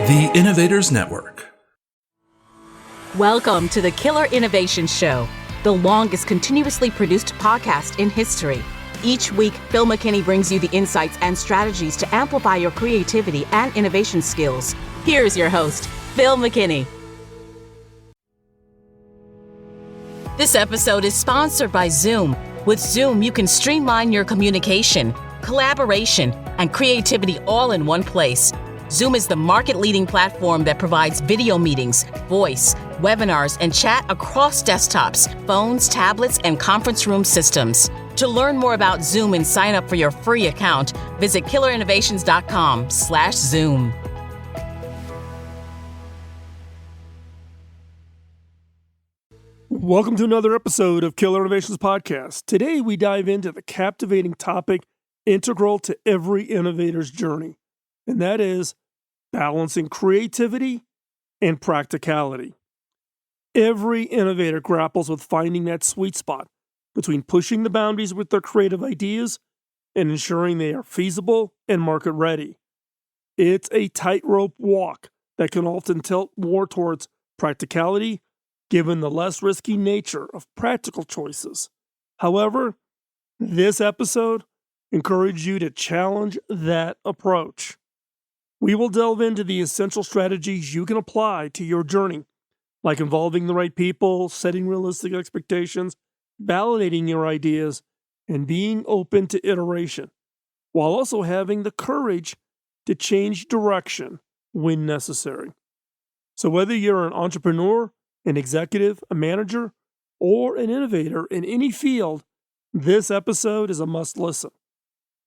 The Innovators Network. Welcome to the Killer Innovation Show, the longest continuously produced podcast in history. Each week, Phil McKinney brings you the insights and strategies to amplify your creativity and innovation skills. Here's your host, Phil McKinney. This episode is sponsored by Zoom. With Zoom, you can streamline your communication, collaboration, and creativity all in one place. Zoom is the market-leading platform that provides video meetings, voice, webinars, and chat across desktops, phones, tablets, and conference room systems. To learn more about Zoom and sign up for your free account, visit killerinnovations.com/Zoom. Welcome to another episode of Killer Innovations Podcast. Today we dive into the captivating topic integral to every innovator's journey, and that is balancing creativity and practicality. Every innovator grapples with finding that sweet spot between pushing the boundaries with their creative ideas and ensuring they are feasible and market ready. It's a tightrope walk that can often tilt more towards practicality, given the less risky nature of practical choices. However, this episode encourages you to challenge that approach. We will delve into the essential strategies you can apply to your journey, like involving the right people, setting realistic expectations, validating your ideas, and being open to iteration, while also having the courage to change direction when necessary. So whether you're an entrepreneur, an executive, a manager, or an innovator in any field, this episode is a must listen.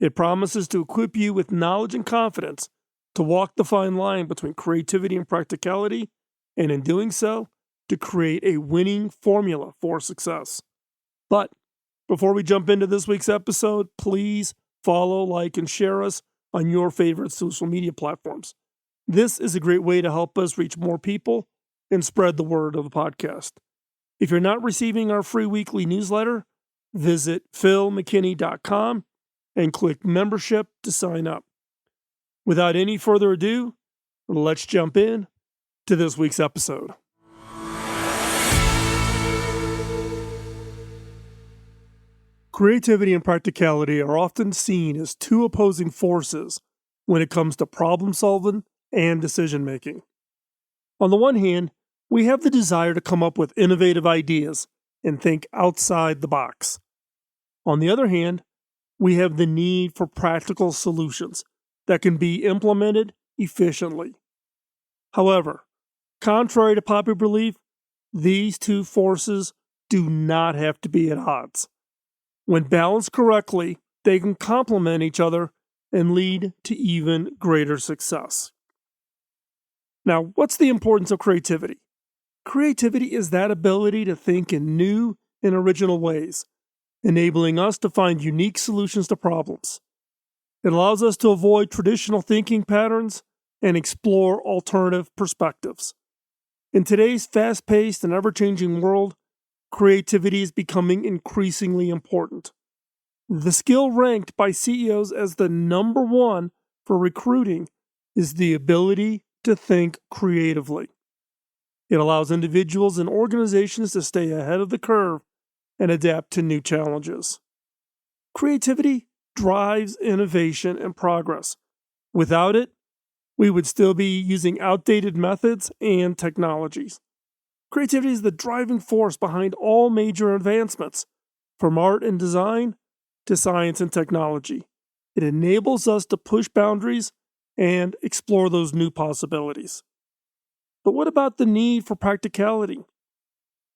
It promises to equip you with knowledge and confidence to walk the fine line between creativity and practicality, and in doing so, to create a winning formula for success. But before we jump into this week's episode, please follow, like, and share us on your favorite social media platforms. This is a great way to help us reach more people and spread the word of the podcast. If you're not receiving our free weekly newsletter, visit philmckinney.com and click membership to sign up. Without any further ado, let's jump in to this week's episode. Creativity and practicality are often seen as two opposing forces when it comes to problem solving and decision making. On the one hand, we have the desire to come up with innovative ideas and think outside the box. On the other hand, we have the need for practical solutions that can be implemented efficiently. However, contrary to popular belief, these two forces do not have to be at odds. When balanced correctly, they can complement each other and lead to even greater success. Now, what's the importance of creativity? Creativity is that ability to think in new and original ways, enabling us to find unique solutions to problems. It allows us to avoid traditional thinking patterns and explore alternative perspectives. In today's fast-paced and ever-changing world, creativity is becoming increasingly important. The skill ranked by CEOs as the number one for recruiting is the ability to think creatively. It allows individuals and organizations to stay ahead of the curve and adapt to new challenges. Creativity drives innovation and progress. Without it, we would still be using outdated methods and technologies. Creativity is the driving force behind all major advancements, from art and design to science and technology. It enables us to push boundaries and explore those new possibilities. But what about the need for practicality?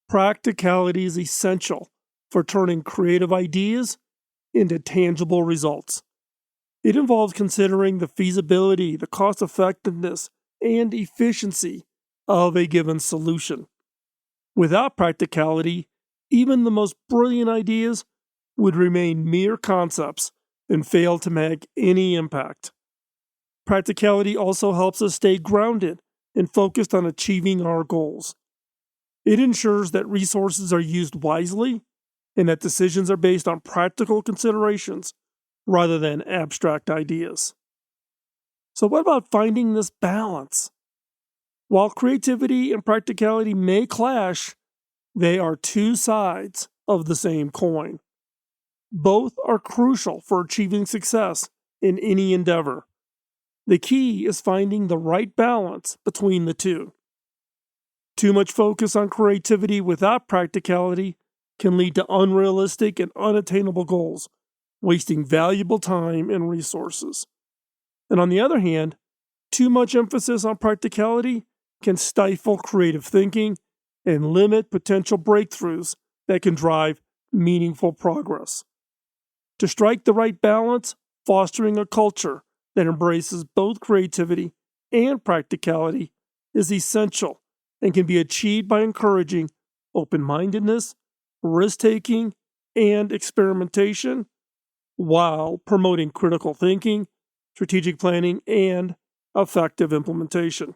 Practicality is essential for turning creative ideas into tangible results. It involves considering the feasibility, the cost effectiveness, and efficiency of a given solution. Without practicality, even the most brilliant ideas would remain mere concepts and fail to make any impact. Practicality also helps us stay grounded and focused on achieving our goals. It ensures that resources are used wisely and that decisions are based on practical considerations rather than abstract ideas. So what about finding this balance? While creativity and practicality may clash, they are two sides of the same coin. Both are crucial for achieving success in any endeavor. The key is finding the right balance between the two. Too much focus on creativity without practicality can lead to unrealistic and unattainable goals, wasting valuable time and resources. And on the other hand, too much emphasis on practicality can stifle creative thinking and limit potential breakthroughs that can drive meaningful progress. To strike the right balance, fostering a culture that embraces both creativity and practicality is essential and can be achieved by encouraging open-mindedness, risk-taking, and experimentation while promoting critical thinking, strategic planning, and effective implementation.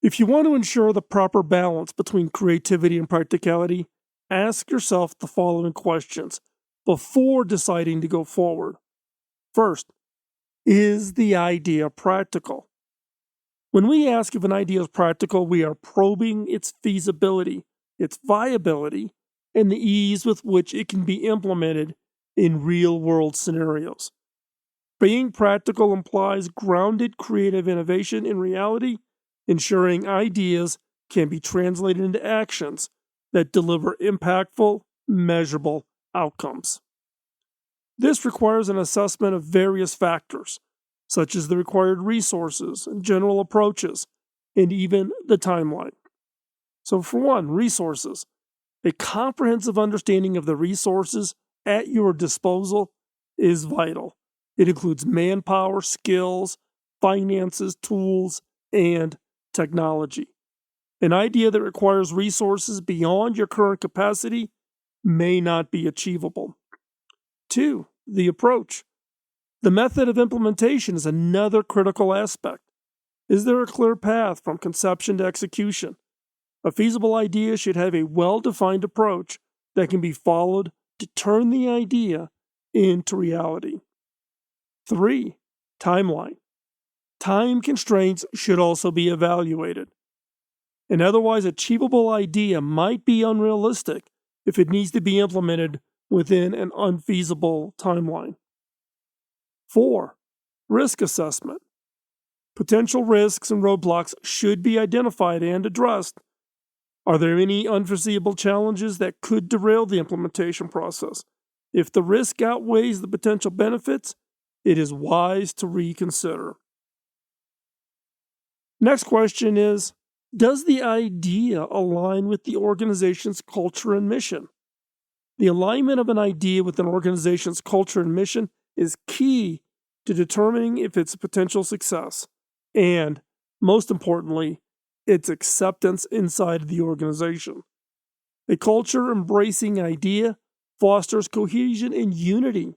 If you want to ensure the proper balance between creativity and practicality, ask yourself the following questions before deciding to go forward. First, is the idea practical? When we ask if an idea is practical, we are probing its feasibility, its viability, and the ease with which it can be implemented in real-world scenarios. Being practical implies grounded creative innovation in reality, ensuring ideas can be translated into actions that deliver impactful, measurable outcomes. This requires an assessment of various factors, such as the required resources and general approaches, and even the timeline. So, for one, resources. A comprehensive understanding of the resources at your disposal is vital. It includes manpower, skills, finances, tools, and technology. An idea that requires resources beyond your current capacity may not be achievable. 2. The approach. The method of implementation is another critical aspect. Is there a clear path from conception to execution? A feasible idea should have a well-defined approach that can be followed to turn the idea into reality. 3. Timeline. Time constraints should also be evaluated. An otherwise achievable idea might be unrealistic if it needs to be implemented within an unfeasible timeline. 4. Risk assessment. Potential risks and roadblocks should be identified and addressed. Are there any unforeseeable challenges that could derail the implementation process? If the risk outweighs the potential benefits, it is wise to reconsider. Next question is, does the idea align with the organization's culture and mission? The alignment of an idea with an organization's culture and mission is key to determining if it's a potential success and, most importantly, its acceptance inside the organization. A culture embracing idea fosters cohesion and unity,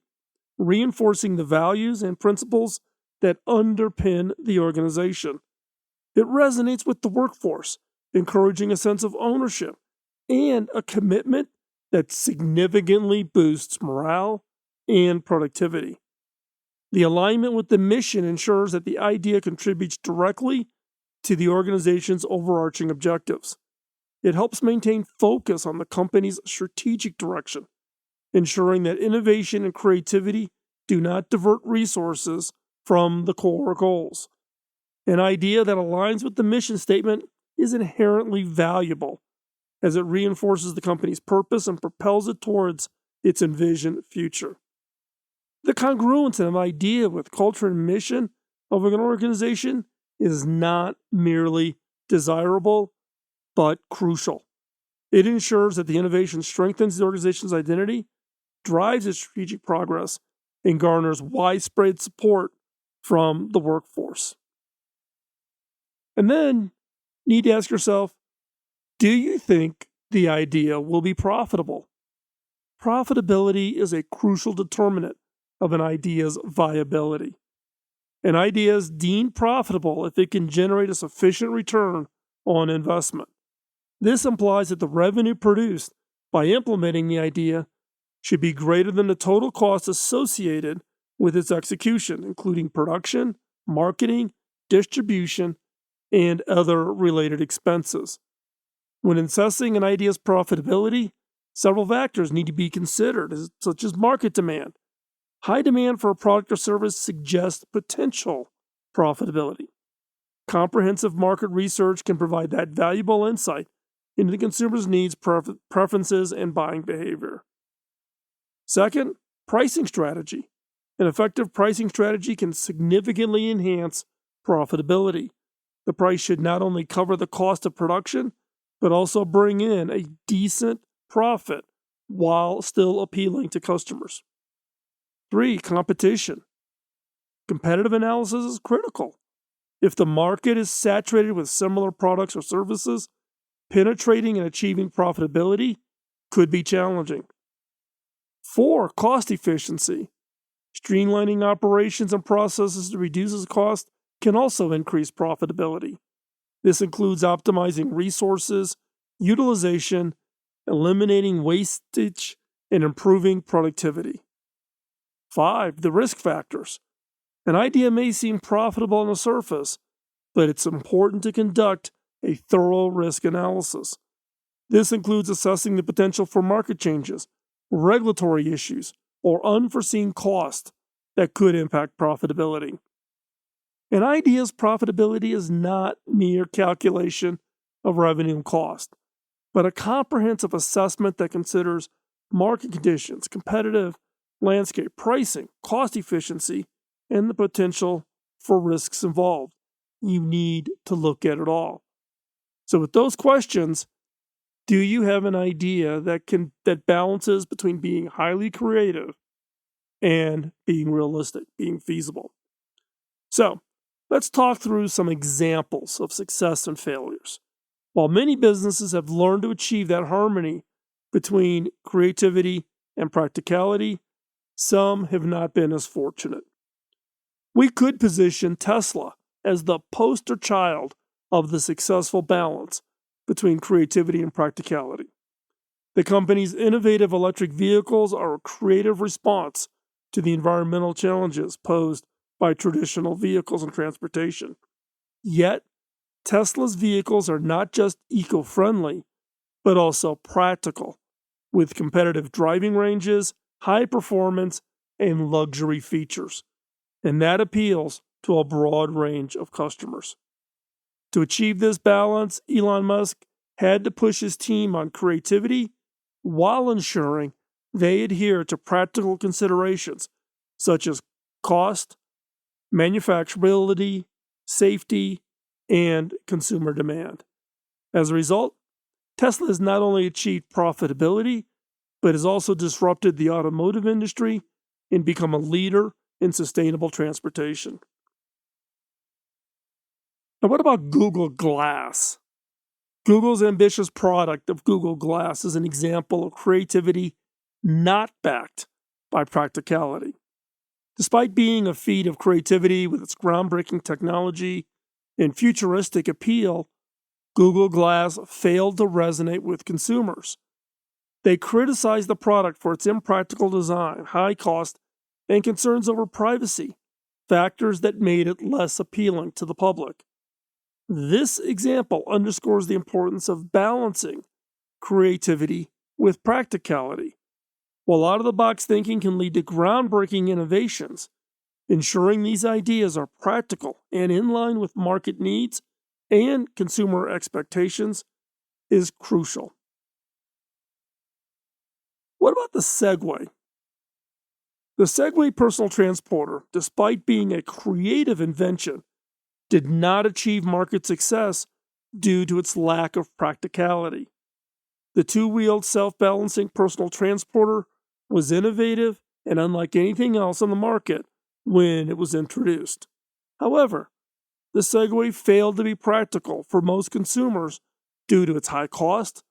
reinforcing the values and principles that underpin the organization. It resonates with the workforce, encouraging a sense of ownership and a commitment that significantly boosts morale and productivity. The alignment with the mission ensures that the idea contributes directly to the organization's overarching objectives. It helps maintain focus on the company's strategic direction, ensuring that innovation and creativity do not divert resources from the core goals. An idea that aligns with the mission statement is inherently valuable, as it reinforces the company's purpose and propels it towards its envisioned future. The congruence of an idea with culture and mission of an organization is not merely desirable, but crucial. It ensures that the innovation strengthens the organization's identity, drives its strategic progress, and garners widespread support from the workforce. And then, you need to ask yourself, do you think the idea will be profitable? Profitability is a crucial determinant of an idea's viability. An idea is deemed profitable if it can generate a sufficient return on investment. This implies that the revenue produced by implementing the idea should be greater than the total cost associated with its execution, including production, marketing, distribution, and other related expenses. When assessing an idea's profitability, several factors need to be considered, such as market demand. High demand for a product or service suggests potential profitability. Comprehensive market research can provide that valuable insight into the consumer's needs, preferences, and buying behavior. Second, pricing strategy. An effective pricing strategy can significantly enhance profitability. The price should not only cover the cost of production, but also bring in a decent profit while still appealing to customers. 3. Competition. Competitive analysis is critical. If the market is saturated with similar products or services, penetrating and achieving profitability could be challenging. 4. Cost efficiency. Streamlining operations and processes to reduce cost can also increase profitability. This includes optimizing resources, utilization, eliminating wastage, and improving productivity. 5. The risk factors. An idea may seem profitable on the surface, but it's important to conduct a thorough risk analysis. This includes assessing the potential for market changes, regulatory issues, or unforeseen costs that could impact profitability. An idea's profitability is not mere calculation of revenue and cost, but a comprehensive assessment that considers market conditions, competitive landscape, pricing, cost efficiency, and the potential for risks involved. You need to look at it all. So with those questions, do you have an idea that balances between being highly creative and being realistic, being feasible? So, let's talk through some examples of success and failures. While many businesses have learned to achieve that harmony between creativity and practicality, some have not been as fortunate. We could position Tesla as the poster child of the successful balance between creativity and practicality. The company's innovative electric vehicles are a creative response to the environmental challenges posed by traditional vehicles and transportation. Yet, Tesla's vehicles are not just eco-friendly, but also practical, with competitive driving ranges, high performance, and luxury features. And that appeals to a broad range of customers. To achieve this balance, Elon Musk had to push his team on creativity while ensuring they adhere to practical considerations such as cost, manufacturability, safety, and consumer demand. As a result, Tesla has not only achieved profitability, but has also disrupted the automotive industry and become a leader in sustainable transportation. Now, what about Google Glass? Google's ambitious product of Google Glass is an example of creativity not backed by practicality. Despite being a feat of creativity with its groundbreaking technology and futuristic appeal, Google Glass failed to resonate with consumers. They criticized the product for its impractical design, high cost, and concerns over privacy, factors that made it less appealing to the public. This example underscores the importance of balancing creativity with practicality. While out-of-the-box thinking can lead to groundbreaking innovations, ensuring these ideas are practical and in line with market needs and consumer expectations is crucial. What about the Segway? The Segway personal transporter, despite being a creative invention, did not achieve market success due to its lack of practicality. The two-wheeled self-balancing personal transporter was innovative and unlike anything else on the market when it was introduced. However, the Segway failed to be practical for most consumers due to its high cost,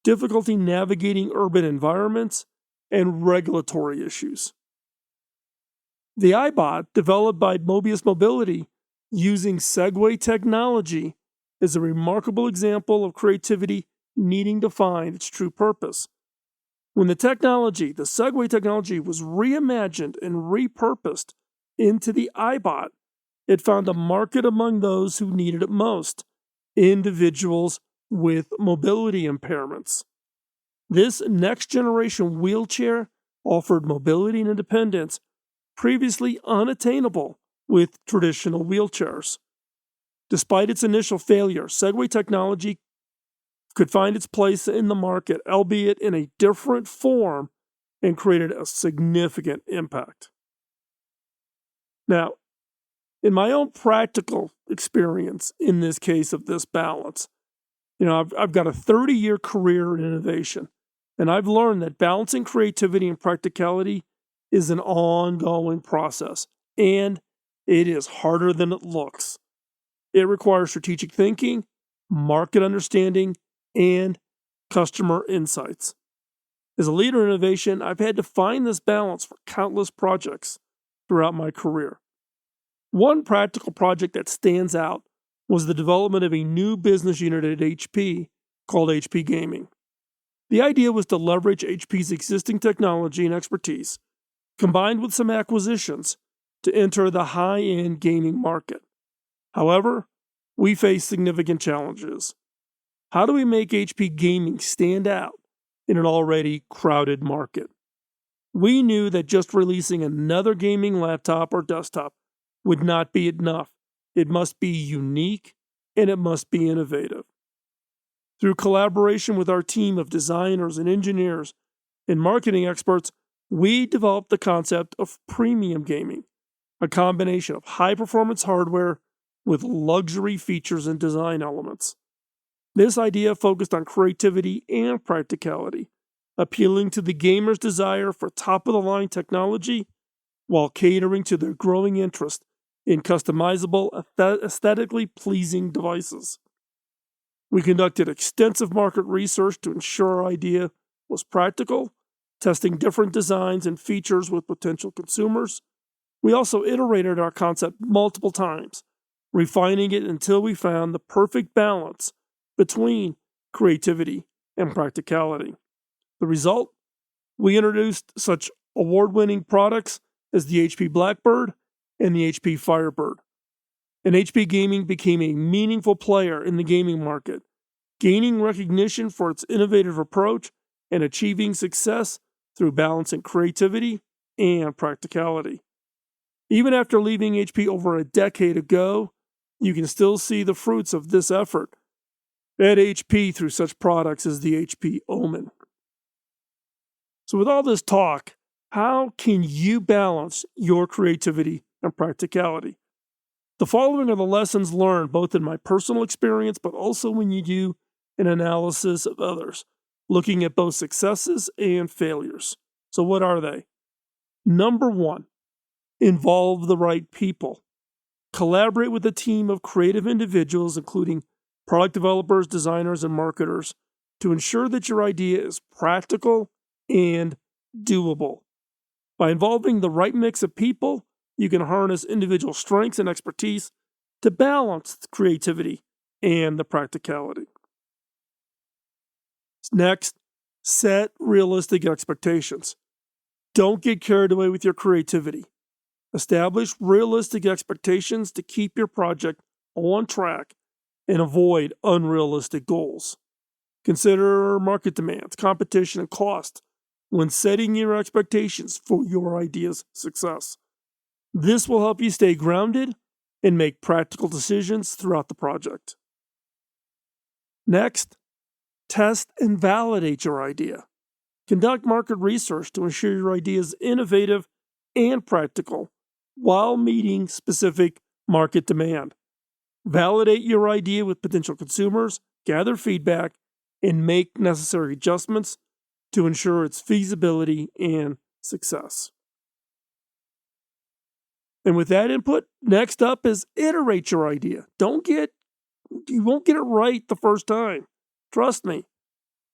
difficulty navigating urban environments, and regulatory issues. The iBot, developed by Mobius Mobility using Segway technology, is a remarkable example of creativity needing to find its true purpose. When the Segway technology, was reimagined and repurposed into the iBot, it found a market among those who needed it most, individuals with mobility impairments. This next generation wheelchair offered mobility and independence previously unattainable with traditional wheelchairs. Despite its initial failure, Segway technology could find its place in the market, albeit in a different form, and created a significant impact. Now, in my own practical experience in this case of this balance, I've got a 30-year career in innovation, and I've learned that balancing creativity and practicality is an ongoing process, and it is harder than it looks. It requires strategic thinking, market understanding, and customer insights. As a leader in innovation, I've had to find this balance for countless projects throughout my career. One practical project that stands out was the development of a new business unit at HP called HP Gaming. The idea was to leverage HP's existing technology and expertise, combined with some acquisitions, to enter the high-end gaming market. However, we faced significant challenges. How do we make HP Gaming stand out in an already crowded market? We knew that just releasing another gaming laptop or desktop would not be enough. It must be unique and it must be innovative. Through collaboration with our team of designers and engineers and marketing experts, we developed the concept of premium gaming, a combination of high-performance hardware with luxury features and design elements. This idea focused on creativity and practicality, appealing to the gamer's desire for top-of-the-line technology while catering to their growing interest in customizable, aesthetically pleasing devices. We conducted extensive market research to ensure our idea was practical, testing different designs and features with potential consumers. We also iterated our concept multiple times, refining it until we found the perfect balance between creativity and practicality. The result? We introduced such award-winning products as the HP Blackbird and the HP Firebird. And HP Gaming became a meaningful player in the gaming market, gaining recognition for its innovative approach and achieving success through balancing creativity and practicality. Even after leaving HP over a decade ago, you can still see the fruits of this effort at HP through such products as the HP Omen. So with all this talk, how can you balance your creativity and practicality? The following are the lessons learned both in my personal experience, but also when you do an analysis of others, looking at both successes and failures. So what are they? Number one, involve the right people. Collaborate with a team of creative individuals, including product developers, designers, and marketers, to ensure that your idea is practical and doable. By involving the right mix of people, you can harness individual strengths and expertise to balance the creativity and the practicality. Next, set realistic expectations. Don't get carried away with your creativity. Establish realistic expectations to keep your project on track and avoid unrealistic goals. Consider market demands, competition, and cost when setting your expectations for your idea's success. This will help you stay grounded and make practical decisions throughout the project. Next, test and validate your idea. Conduct market research to ensure your idea is innovative and practical while meeting specific market demand. Validate your idea with potential consumers, gather feedback, and make necessary adjustments to ensure its feasibility and success. And with that input, next up is iterate your idea. You won't get it right the first time. Trust me.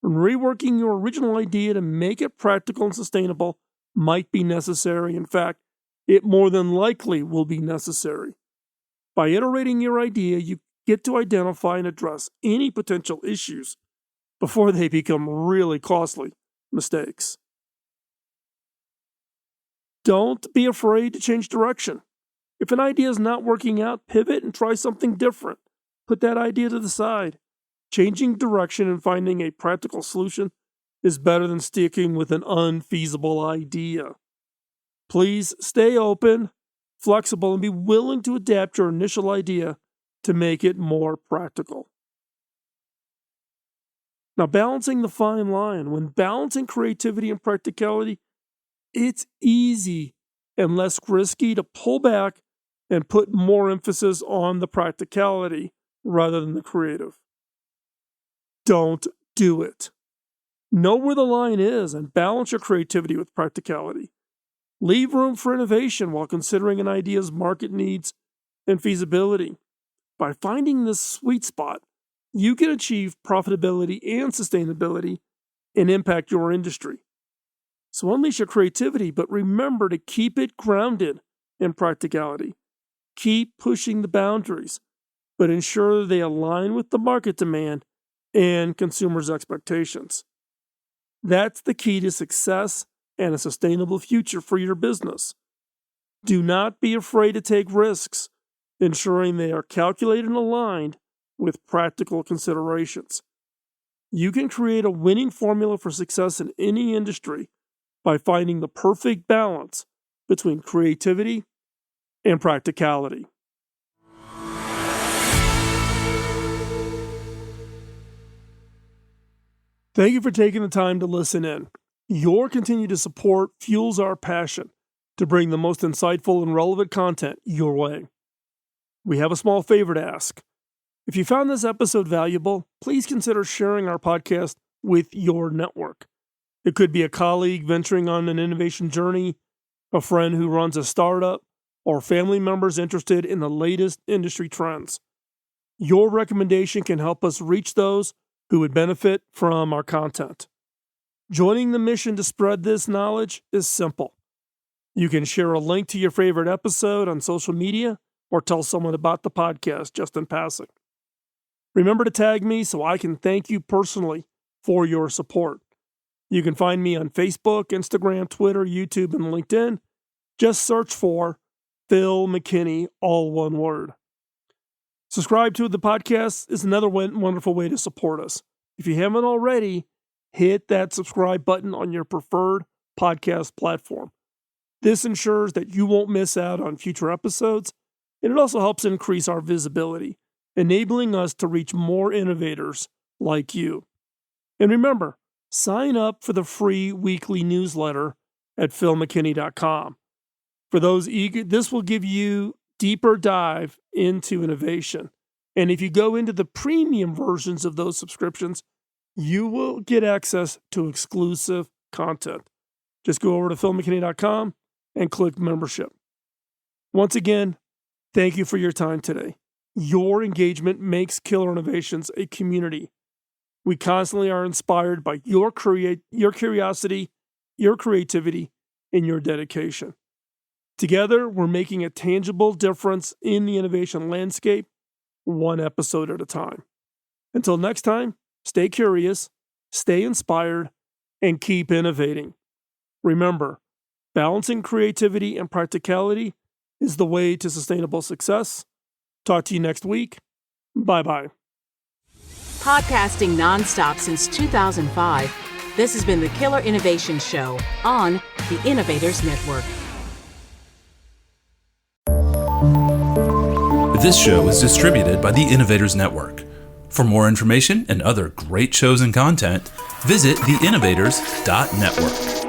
And reworking your original idea to make it practical and sustainable might be necessary. In fact, it more than likely will be necessary. By iterating your idea, you get to identify and address any potential issues before they become really costly mistakes. Don't be afraid to change direction. If an idea is not working out, pivot and try something different. Put that idea to the side. Changing direction and finding a practical solution is better than sticking with an unfeasible idea. Please stay open, flexible, and be willing to adapt your initial idea to make it more practical. Now, balancing the fine line. When balancing creativity and practicality, it's easy and less risky to pull back and put more emphasis on the practicality rather than the creative. Don't do it. Know where the line is and balance your creativity with practicality. Leave room for innovation while considering an idea's market needs and feasibility. By finding this sweet spot, you can achieve profitability and sustainability and impact your industry. So unleash your creativity, but remember to keep it grounded in practicality. Keep pushing the boundaries, but ensure they align with the market demand and consumers' expectations. That's the key to success and a sustainable future for your business. Do not be afraid to take risks, ensuring they are calculated and aligned with practical considerations. You can create a winning formula for success in any industry by finding the perfect balance between creativity and practicality. Thank you for taking the time to listen in. Your continued support fuels our passion to bring the most insightful and relevant content your way. We have a small favor to ask. If you found this episode valuable, please consider sharing our podcast with your network. It could be a colleague venturing on an innovation journey, a friend who runs a startup, or family members interested in the latest industry trends. Your recommendation can help us reach those who would benefit from our content. Joining the mission to spread this knowledge is simple. You can share a link to your favorite episode on social media or tell someone about the podcast just in passing. Remember to tag me so I can thank you personally for your support. You can find me on Facebook, Instagram, Twitter, YouTube, and LinkedIn. Just search for Phil McKinney, all one word. Subscribe to the podcast is another wonderful way to support us. If you haven't already, hit that subscribe button on your preferred podcast platform. This ensures that you won't miss out on future episodes, and it also helps increase our visibility, enabling us to reach more innovators like you. And remember, sign up for the free weekly newsletter at philmckinney.com. For those eager, this will give you deeper dive into innovation. And if you go into the premium versions of those subscriptions, you will get access to exclusive content. Just go over to philmckinney.com and click membership. Once again, thank you for your time today. Your engagement makes Killer Innovations a community. We constantly are inspired by your curiosity, your creativity, and your dedication. Together, we're making a tangible difference in the innovation landscape, one episode at a time. Until next time, stay curious, stay inspired, and keep innovating. Remember, balancing creativity and practicality is the way to sustainable success. Talk to you next week. Bye-bye. Podcasting nonstop since 2005, this has been the Killer Innovation Show on the Innovators Network. This show is distributed by the Innovators Network. For more information and other great shows and content, visit theinnovators.network.